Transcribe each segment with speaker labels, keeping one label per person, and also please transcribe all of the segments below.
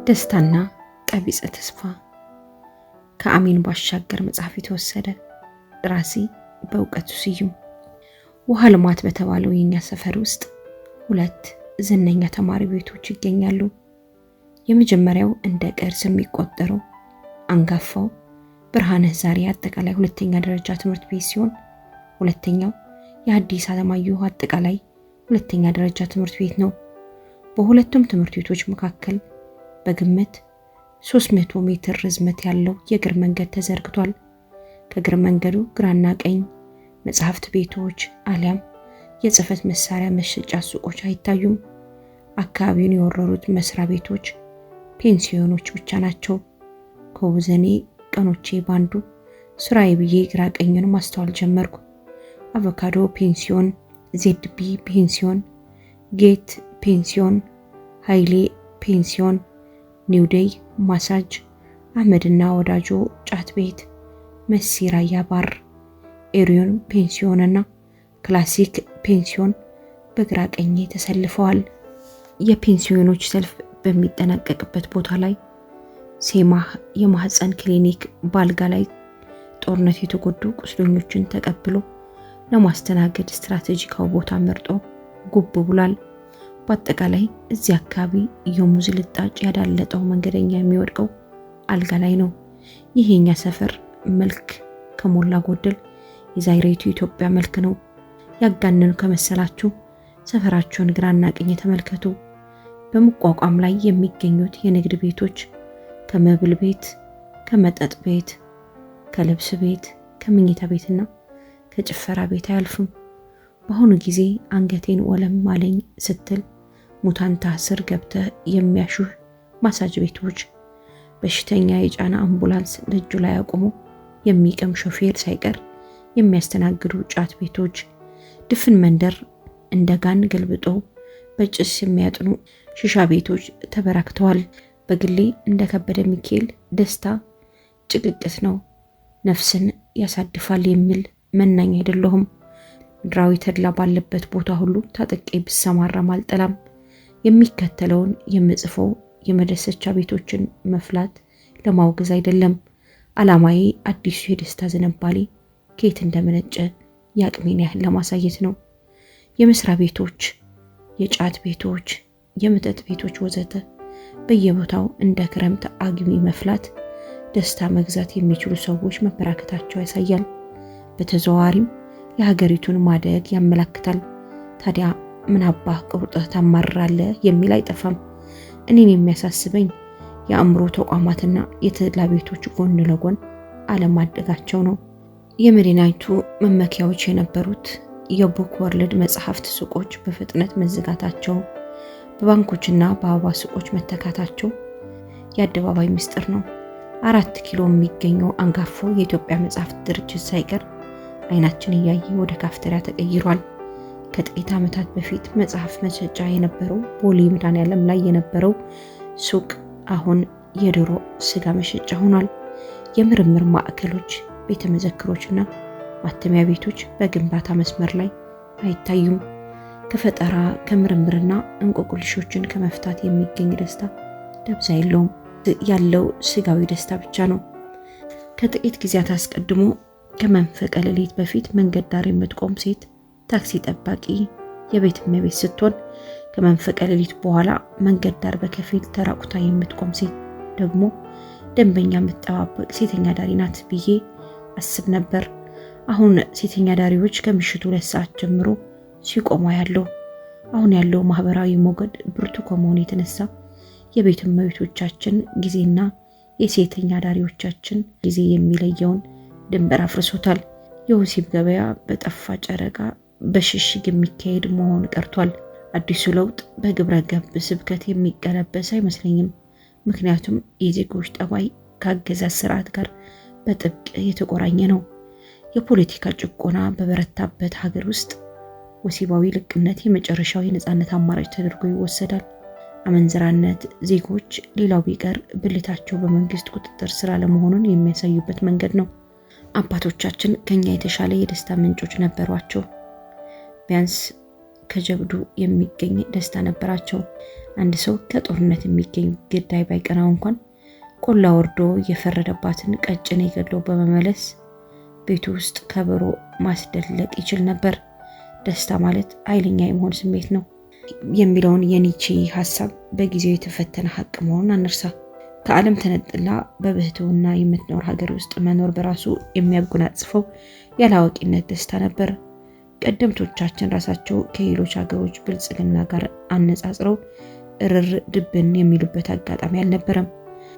Speaker 1: ደስታና ቀቢጸ ተስፋ ከአሚን ባሻገር መጽሐፍ የተወሰደ። ደራሲ በእውቀቱ ስዩም። ውሃ ልማት በተባለው የኛ ሰፈር ውስጥ ሁለት ዝነኛ ተማሪ ቤቶች ይገኛሉ። የመጀመሪያው እንደ ቅርስ የሚቆጠረው አንጋፋው ብርሃነ ዛሬ አጠቃላይ ሁለተኛ ደረጃ ትምህርት ቤት ሲሆን ሁለተኛው የአዲስ አለማየሁ አጠቃላይ ሁለተኛ ደረጃ ትምህርት ቤት ነው። በሁለቱም ትምህርት ቤቶች መካከል በግምት 300 ሜትር ርዝመት ያለው የእግር መንገድ ተዘርግቷል። ከእግር መንገዱ ግራና ቀኝ መጽሐፍት ቤቶች አሊያም የጽህፈት መሳሪያ መሸጫ ሱቆች አይታዩም። አካባቢውን የወረሩት መስሪያ ቤቶች፣ ፔንሲዮኖች ብቻ ናቸው። ከውዘኔ ቀኖቼ ባንዱ ስራዬ ብዬ ግራ ቀኙን ማስተዋል ጀመርኩ። አቮካዶ ፔንሲዮን፣ ዜድቢ ፔንሲዮን፣ ጌት ፔንሲዮን፣ ኃይሌ ፔንሲዮን፣ ኒውዴይ ማሳጅ፣ አህመድና ወዳጆ ጫት ቤት፣ መሲራያ ባር፣ ኤሪዮን ፔንሲዮንና ክላሲክ ፔንሲዮን በግራ ቀኝ ተሰልፈዋል። የፔንሲዮኖች ሰልፍ በሚጠናቀቅበት ቦታ ላይ ሴማህ የማህፀን ክሊኒክ ባልጋ ላይ ጦርነት የተጎዱ ቁስለኞችን ተቀብሎ ለማስተናገድ ስትራቴጂካው ቦታ መርጦ ጉብ ብሏል። በአጠቃላይ እዚህ አካባቢ የሙዝ ልጣጭ ያዳለጠው መንገደኛ የሚወድቀው አልጋ ላይ ነው። ይሄኛ ሰፈር መልክ ከሞላ ጎደል የዛይሬቱ ኢትዮጵያ መልክ ነው። ያጋነኑ ከመሰላችሁ ሰፈራቸውን ግራና ቀኝ ተመልከቱ። በመቋቋም ላይ የሚገኙት የንግድ ቤቶች ከመብል ቤት፣ ከመጠጥ ቤት፣ ከልብስ ቤት፣ ከመኝታ ቤትና ከጭፈራ ቤት አያልፉም። በአሁኑ ጊዜ አንገቴን ወለም ማለኝ ስትል ሙታንታ ስር ገብተህ የሚያሹህ ማሳጅ ቤቶች፣ በሽተኛ የጫና አምቡላንስ ደጁ ላይ አቁሞ የሚቀም ሾፌር ሳይቀር የሚያስተናግዱ ጫት ቤቶች፣ ድፍን መንደር እንደ ጋን ገልብጦ በጭስ የሚያጥኑ ሽሻ ቤቶች ተበራክተዋል። በግሌ እንደ ከበደ ሚካኤል ደስታ ጭቅቅት ነው፣ ነፍስን ያሳድፋል የሚል መናኝ አይደለሁም። ምድራዊ ተድላ ባለበት ቦታ ሁሉ ታጥቄ ብሰማራም አልጠላም። የሚከተለውን የምጽፈው የመደሰቻ ቤቶችን መፍላት ለማውገዝ አይደለም። ዓላማዬ አዲሱ የደስታ ዝንባሌ ከየት እንደመነጨ የአቅሜን ያህል ለማሳየት ነው። የመስሪያ ቤቶች፣ የጫት ቤቶች፣ የመጠጥ ቤቶች ወዘተ በየቦታው እንደ ክረምት አግሚ መፍላት ደስታ መግዛት የሚችሉ ሰዎች መበራከታቸው ያሳያል። በተዘዋዋሪም የሀገሪቱን ማደግ ያመለክታል። ታዲያ ምን አባህ ቁርጠህ ታማራለህ የሚል አይጠፋም። እኔን የሚያሳስበኝ የአእምሮ ተቋማትና የተድላ ቤቶች ጎን ለጎን አለማደጋቸው ነው። የመዲናይቱ መመኪያዎች የነበሩት የቡክ ወርልድ መጽሐፍት ሱቆች በፍጥነት መዘጋታቸው፣ በባንኮችና በአበባ ሱቆች መተካታቸው የአደባባይ ምስጢር ነው። 4 ኪሎ የሚገኘው አንጋፋው የኢትዮጵያ መጽሐፍት ድርጅት ሳይቀር አይናችን እያየ ወደ ካፍቴሪያ ተቀይሯል። ከጥቂት ዓመታት በፊት መጽሐፍ መሸጫ የነበረው ቦሌ መድኃኔዓለም ላይ የነበረው ሱቅ አሁን የዶሮ ስጋ መሸጫ ሆኗል። የምርምር ማዕከሎች፣ ቤተ መዘክሮችና ማተሚያ ቤቶች በግንባታ መስመር ላይ አይታዩም። ከፈጠራ ከምርምርና እንቆቅልሾችን ከመፍታት የሚገኝ ደስታ ደብዛ የለውም። ያለው ስጋዊ ደስታ ብቻ ነው። ከጥቂት ጊዜያት አስቀድሞ ከመንፈቀ ሌሊት በፊት መንገድ ዳር የምትቆም ሴት ታክሲ ጠባቂ የቤት እመቤት ስትሆን ከመንፈቀ ሌሊት በኋላ መንገድ ዳር በከፊል ተራቁታ የምትቆም ሴት ደግሞ ደንበኛ የምትጠባበቅ ሴተኛ ዳሪ ናት ብዬ አስብ ነበር። አሁን ሴተኛ ዳሪዎች ከምሽቱ 2 ሰዓት ጀምሮ ሲቆሙ ያለው አሁን ያለው ማህበራዊ ሞገድ ብርቱ ከመሆኑ የተነሳ የቤት እመቤቶቻችን ጊዜና የሴተኛ ዳሪዎቻችን ጊዜ የሚለየውን ድንበር አፍርሶታል። የወሲብ ገበያ በጠፋ ጨረቃ በሽሽግ የሚካሄድ መሆን ቀርቷል። አዲሱ ለውጥ በግብረ ገብ ስብከት የሚቀለበስ አይመስለኝም። ምክንያቱም የዜጎች ጠባይ ከአገዛዝ ስርዓት ጋር በጥብቅ የተቆራኘ ነው። የፖለቲካ ጭቆና በበረታበት ሀገር ውስጥ ወሲባዊ ልቅነት የመጨረሻው የነጻነት አማራጭ ተደርጎ ይወሰዳል። አመንዝራነት ዜጎች ሌላው ቢቀር ብልታቸው በመንግስት ቁጥጥር ስር አለመሆኑን የሚያሳዩበት መንገድ ነው። አባቶቻችን ከኛ የተሻለ የደስታ ምንጮች ነበሯቸው። ቢያንስ ከጀብዱ የሚገኝ ደስታ ነበራቸው። አንድ ሰው ከጦርነት የሚገኝ ግዳይ ባይቀናው እንኳን ቆላ ወርዶ የፈረደባትን ቀጭኔ ገድሎ በመመለስ ቤቱ ውስጥ ከበሮ ማስደለቅ ይችል ነበር። ደስታ ማለት ኃይለኛ የመሆን ስሜት ነው የሚለውን የኒቼ ሐሳብ በጊዜው የተፈተነ ሐቅ መሆኑን አንርሳ። ከዓለም ተነጥላ በብህትውና የምትኖር ሀገር ውስጥ መኖር በራሱ የሚያጎናጽፈው ያላዋቂነት ደስታ ነበር። ቀደምቶቻችን ራሳቸው ከሌሎች ሀገሮች ብልጽግና ጋር አነጻጽረው እርር ድብን የሚሉበት አጋጣሚ አልነበረም።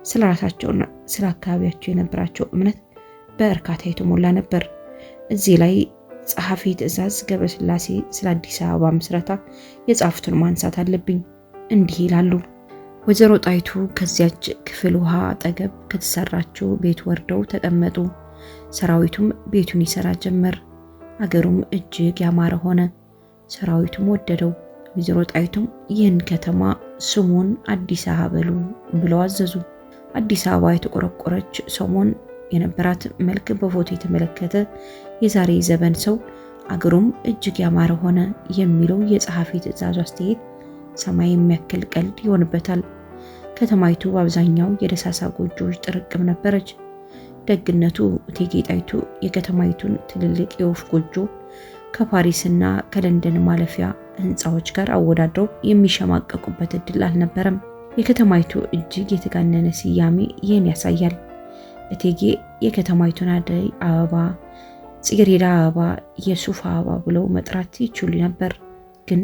Speaker 1: ስለ ራሳቸውና ስለ አካባቢያቸው የነበራቸው እምነት በእርካታ የተሞላ ነበር። እዚህ ላይ ጸሐፊ ትእዛዝ ገብረስላሴ ስለ አዲስ አበባ ምስረታ የጻፉትን ማንሳት አለብኝ። እንዲህ ይላሉ። ወይዘሮ ጣይቱ ከዚያች ክፍል ውሃ አጠገብ ከተሰራቸው ቤት ወርደው ተቀመጡ። ሰራዊቱም ቤቱን ይሰራ ጀመር። አገሩም እጅግ ያማረ ሆነ። ሰራዊቱም ወደደው። ወይዘሮ ጣይቱም ይህን ከተማ ስሙን አዲስ አበባ በሉ ብለው አዘዙ። አዲስ አበባ የተቆረቆረች ሰሞን የነበራት መልክ በፎቶ የተመለከተ የዛሬ ዘመን ሰው አገሩም እጅግ ያማረ ሆነ የሚለው የጸሐፊ ትእዛዙ አስተያየት ሰማይ የሚያክል ቀልድ ይሆንበታል። ከተማይቱ በአብዛኛው የደሳሳ ጎጆዎች ጥርቅም ነበረች። ደግነቱ እቴጌ ጣይቱ የከተማይቱን ትልልቅ የወፍ ጎጆ ከፓሪስና ከለንደን ማለፊያ ህንፃዎች ጋር አወዳድረው የሚሸማቀቁበት እድል አልነበረም። የከተማይቱ እጅግ የተጋነነ ስያሜ ይህን ያሳያል። እቴጌ የከተማይቱን አደይ አበባ፣ ጽጌረዳ አበባ፣ የሱፍ አበባ ብለው መጥራት ይችሉ ነበር። ግን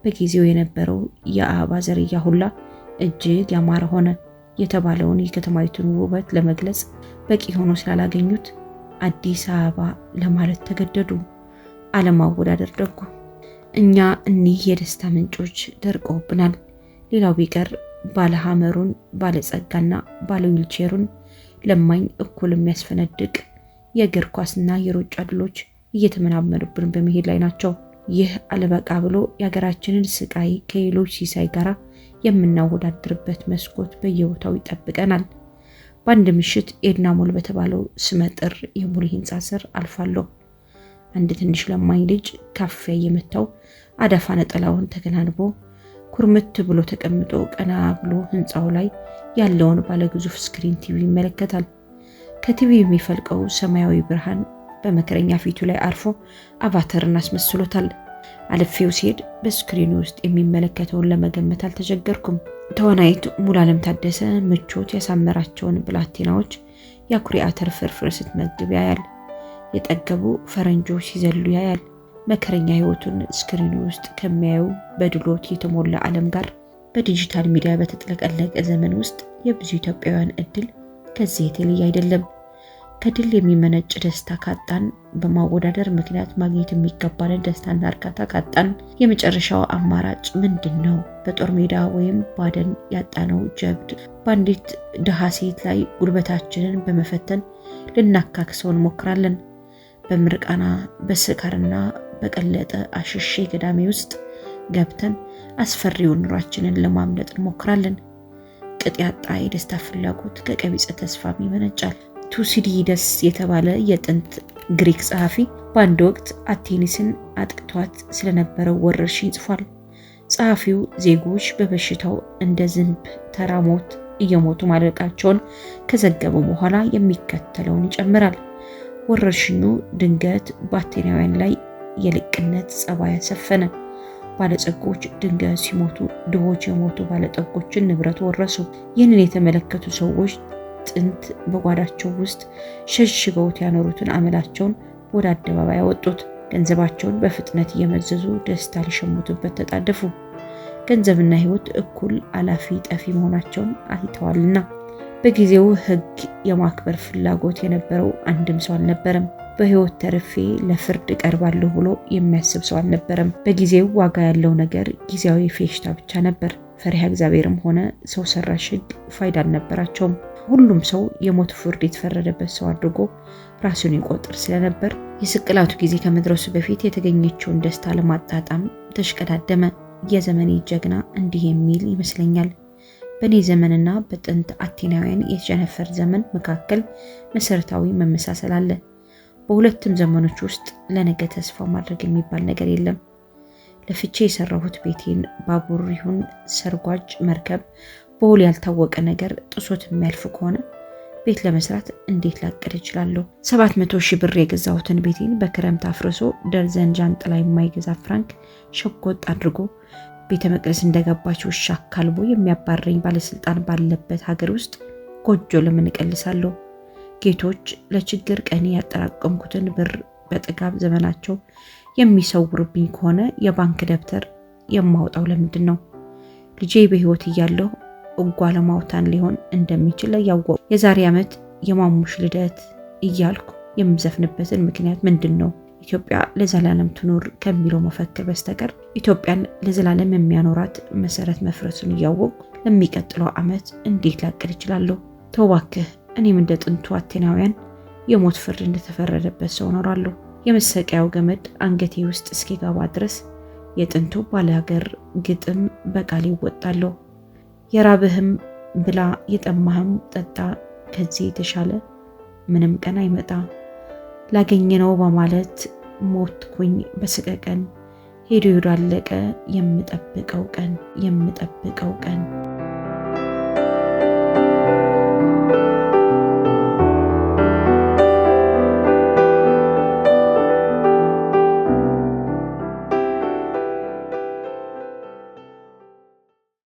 Speaker 1: በጊዜው የነበረው የአበባ ዝርያ ሁላ እጅግ ያማረ ሆነ የተባለውን የከተማይቱን ውበት ለመግለጽ በቂ ሆኖ ስላላገኙት አዲስ አበባ ለማለት ተገደዱ። አለማወዳደር ደጉ። እኛ እኒህ የደስታ ምንጮች ደርቀውብናል። ሌላው ቢቀር ባለሐመሩን ባለጸጋና ባለዊልቼሩን ለማኝ እኩል የሚያስፈነድቅ የእግር ኳስና የሩጫ ድሎች እየተመናመኑብን በመሄድ ላይ ናቸው። ይህ አለበቃ ብሎ የሀገራችንን ስቃይ ከሌሎች ሲሳይ ጋራ የምናወዳድርበት መስኮት በየቦታው ይጠብቀናል። በአንድ ምሽት ኤድና ሞል በተባለው ስመጥር የሙሉ ህንፃ ስር አልፋለሁ። አንድ ትንሽ ለማኝ ልጅ ካፌ የመታው አዳፋ ነጠላውን ተከናንቦ ኩርምት ብሎ ተቀምጦ ቀና ብሎ ህንፃው ላይ ያለውን ባለግዙፍ ስክሪን ቲቪ ይመለከታል። ከቲቪ የሚፈልቀው ሰማያዊ ብርሃን በመከረኛ ፊቱ ላይ አርፎ አቫተርን አስመስሎታል። አለፌው ሲሄድ በስክሪኑ ውስጥ የሚመለከተውን ለመገመት አልተቸገርኩም። ተዋናይት ሙሉዓለም ታደሰ ምቾት ያሳመራቸውን ብላቴናዎች የአኩሪ አተር ፍርፍር ስትመግብ ያያል። የጠገቡ ፈረንጆች ሲዘሉ ያያል። መከረኛ ህይወቱን ስክሪኑ ውስጥ ከሚያዩ በድሎት የተሞላ ዓለም ጋር በዲጂታል ሚዲያ በተጥለቀለቀ ዘመን ውስጥ የብዙ ኢትዮጵያውያን እድል ከዚህ የተለየ አይደለም። ከድል የሚመነጭ ደስታ ካጣን፣ በማወዳደር ምክንያት ማግኘት የሚገባንን ደስታና እርካታ ካጣን የመጨረሻው አማራጭ ምንድነው? በጦር ሜዳ ወይም ባደን ያጣነው ጀብድ በአንዲት ድሃ ሴት ላይ ጉልበታችንን በመፈተን ልናካክሰው እንሞክራለን። በምርቃና በስካርና በቀለጠ አሽሼ ገዳሜ ውስጥ ገብተን አስፈሪውን ኑሯችንን ለማምለጥ እንሞክራለን። ቅጥ ያጣ የደስታ ፍላጎት ከቀቢጸ ተስፋም ይመነጫል። ቱሲዲደስ የተባለ የጥንት ግሪክ ጸሐፊ በአንድ ወቅት አቴኒስን አጥቅቷት ስለነበረው ወረርሽኝ ጽፏል። ጸሐፊው ዜጎች በበሽታው እንደ ዝንብ ተራ ሞት እየሞቱ ማለቃቸውን ከዘገበ በኋላ የሚከተለውን ይጨምራል። ወረርሽኙ ድንገት በአቴናውያን ላይ የልቅነት ጸባይ ሰፈነ። ባለጸጎች ድንገት ሲሞቱ፣ ድሆች የሞቱ ባለጠጎችን ንብረት ወረሱ። ይህንን የተመለከቱ ሰዎች ጥንት በጓዳቸው ውስጥ ሸሽገውት ያኖሩትን አመላቸውን ወደ አደባባይ ያወጡት። ገንዘባቸውን በፍጥነት እየመዘዙ ደስታ ሊሸምቱበት ተጣደፉ። ገንዘብና ሕይወት እኩል አላፊ ጠፊ መሆናቸውን አይተዋልና። በጊዜው ሕግ የማክበር ፍላጎት የነበረው አንድም ሰው አልነበረም። በሕይወት ተርፌ ለፍርድ ቀርባለሁ ብሎ የሚያስብ ሰው አልነበረም። በጊዜው ዋጋ ያለው ነገር ጊዜያዊ ፌሽታ ብቻ ነበር። ፈሪሃ እግዚአብሔርም ሆነ ሰው ሰራሽ ሕግ ፋይዳ አልነበራቸውም። ሁሉም ሰው የሞት ፍርድ የተፈረደበት ሰው አድርጎ ራሱን ይቆጥር ስለነበር የስቅላቱ ጊዜ ከመድረሱ በፊት የተገኘችውን ደስታ ለማጣጣም ተሽቀዳደመ። የዘመኔ ጀግና እንዲህ የሚል ይመስለኛል። በኔ ዘመንና በጥንት አቴናውያን የቸነፈር ዘመን መካከል መሰረታዊ መመሳሰል አለ። በሁለቱም ዘመኖች ውስጥ ለነገ ተስፋ ማድረግ የሚባል ነገር የለም። ለፍቼ የሰራሁት ቤቴን ባቡር ይሁን ሰርጓጅ መርከብ በውል ያልታወቀ ነገር ጥሶት የሚያልፍ ከሆነ ቤት ለመስራት እንዴት ላቅድ እችላለሁ? 700,000 ብር የገዛሁትን ቤቴን በክረምት አፍርሶ ደርዘን ጃንጥላ የማይገዛ ፍራንክ ሸጎጥ አድርጎ ቤተ መቅደስ እንደገባች ውሻ ካልቦ የሚያባረኝ ባለስልጣን ባለበት ሀገር ውስጥ ጎጆ ለምን እቀልሳለሁ? ጌቶች ለችግር ቀኔ ያጠራቀምኩትን ብር በጥጋብ ዘመናቸው የሚሰውሩብኝ ከሆነ የባንክ ደብተር የማውጣው ለምንድን ነው? ልጄ በህይወት እያለሁ እጓለማውታን ሊሆን እንደሚችል ያወቁ የዛሬ ዓመት የማሙሽ ልደት እያልኩ የምዘፍንበትን ምክንያት ምንድን ነው? ኢትዮጵያ ለዘላለም ትኑር ከሚለው መፈክር በስተቀር ኢትዮጵያን ለዘላለም የሚያኖራት መሰረት መፍረሱን እያወቁ ለሚቀጥለው ዓመት እንዴት ላቅድ እችላለሁ? ተው እባክህ፣ እኔም እንደ ጥንቱ አቴናውያን የሞት ፍርድ እንደተፈረደበት ሰው እኖራለሁ። የመሰቀያው ገመድ አንገቴ ውስጥ እስኪገባ ድረስ የጥንቱ ባለሀገር ግጥም በቃል ይወጣለሁ። የራብህም ብላ የጠማህም ጠጣ፣ ከዚህ የተሻለ ምንም ቀን አይመጣ። ላገኘነው በማለት ሞትኩኝ በስቀቀን፣ ሄዶ አለቀ የምጠብቀው ቀን።